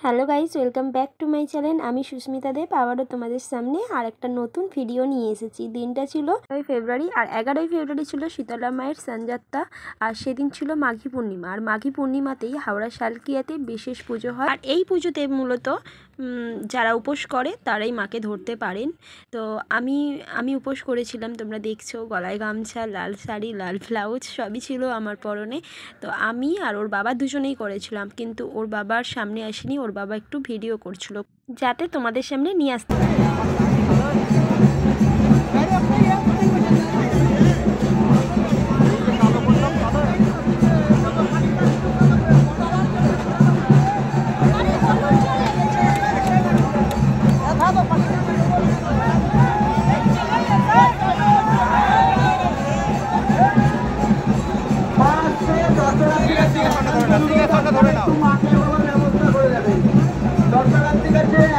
Hello guys, welcome back to my channel. আমি সুস্মিতা দেব আবারও তোমাদের সামনে আর একটা নতুন ভিডিও নিয়ে এসেছি। দিনটা ছিল 9 ফেব্রুয়ারি আর 11ই ফেব্রুয়ারি ছিল শীতলা মায়ের সানযাত্রা আর সেদিন ছিল মাঘী পূর্ণিমা। আর মাঘী পূর্ণিমাতেই হাওড়া শালকিয়াতে বিশেষ পুজো হয়। আর এই পুজোতে মূলত যারা উপোস করে তারাই মাকে ধরতে পারেন। তো আমি উপোস করেছিলাম, তোমরা দেখছো গলায় গামছা, লাল শাড়ি, লাল ব্লাউজ সবই ছিল আমার পরনে। তো আমি আর ওর বাবা দুজনেই করেছিলাম, কিন্তু ওর বাবার সামনে আসিনি, ওর বাবা একটু ভিডিও করছিল যাতে তোমাদের সামনে নিয়ে আসতে পারে।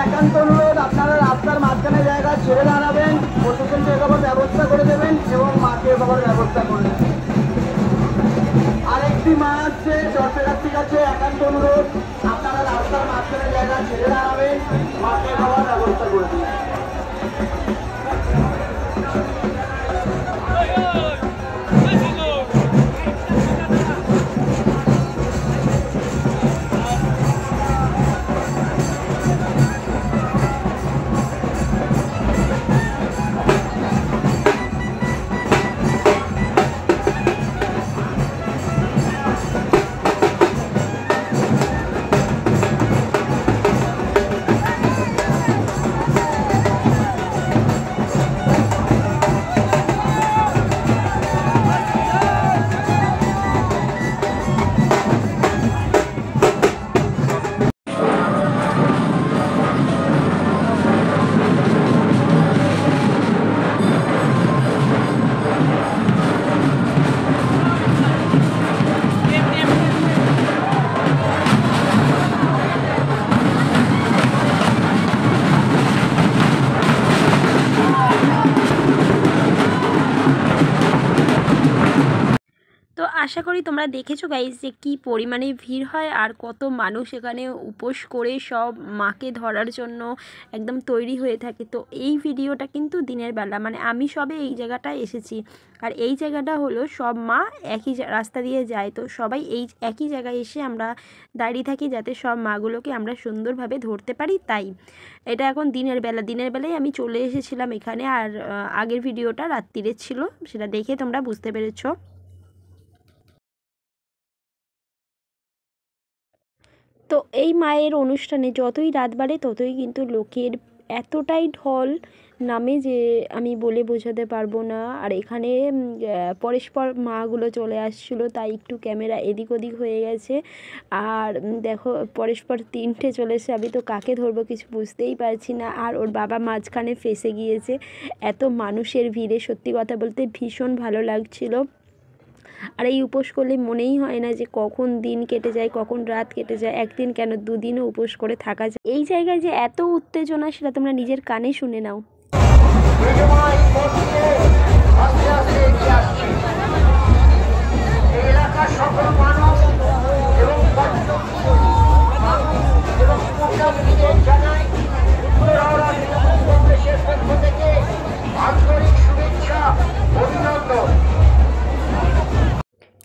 একান্ত অনুরোধ, আপনারা রাস্তার মাঝখানে জায়গা ছেড়ে দাঁড়াবেন, প্রশাসন বাবার ব্যবস্থা করে দেবেন এবং মাকে বাবার ব্যবস্থা করে দেবেন। আরেকটি মা আছে, দর্শনার্থীর কাছে একান্ত অনুরোধ, আপনারা রাস্তার মাঝখানে জায়গা ছেড়ে দাঁড়াবেন, মাকে বাবার ব্যবস্থা করে দেবেন। তো আশা করি তোমরা দেখেছো গাইস যে কি পরিমাণে ভিড় হয় আর কত মানুষ এখানে উপোস করে সব মাকে ধরার জন্য একদম তৈরি হয়ে থাকে। তো এই ভিডিওটা কিন্তু দিনের বেলা, মানে আমি সবে এই জায়গাটায় এসেছি। আর এই জায়গাটা হলো সব মা একই রাস্তা দিয়ে যায়, তো সবাই এই একই জায়গায় এসে আমরা দাঁড়িয়ে থাকি যাতে সব মাগুলোকে আমরা সুন্দরভাবে ধরতে পারি। তাই এটা এখন দিনের বেলায় আমি চলে এসেছিলাম এখানে। আর আগের ভিডিওটা রাত্রিরে ছিল, সেটা দেখে তোমরা বুঝতে পেরেছো। তো এই মায়ের অনুষ্ঠানে যতই রাত বাড়ে ততই কিন্তু লোকের এতটাই ঢল নামে যে আমি বলে বোঝাতে পারবো না। আর এখানে পরস্পর মাগুলো চলে আসছিলো, তাই একটু ক্যামেরা এদিক ওদিক হয়ে গেছে। আর দেখো পরস্পর তিনটে চলেছে, আমি তো কাকে ধরবো কিছু বুঝতেই পারছি না। আর ওর বাবা মাঝখানে ফেসে গিয়েছে এত মানুষের ভিড়ে। সত্যি কথা বলতে ভীষণ ভালো লাগছিলো। আর এই উপোস করলে মনেই হয় না যে কখন দিন কেটে যায়, কখন রাত কেটে যায়, একদিন কেন দুদিনও উপোস করে থাকা যায়। এই জায়গায় যে এত উত্তেজনা সেটা তোমরা নিজের কানে শুনে নাও।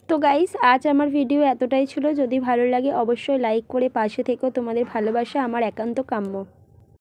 তো গাইস, আজ আমার ভিডিও এতটাই ছিল। যদি ভালো লাগে অবশ্যই লাইক করে পাশে থেকো, তোমাদের ভালোবাসা আমার একান্ত কাম্য।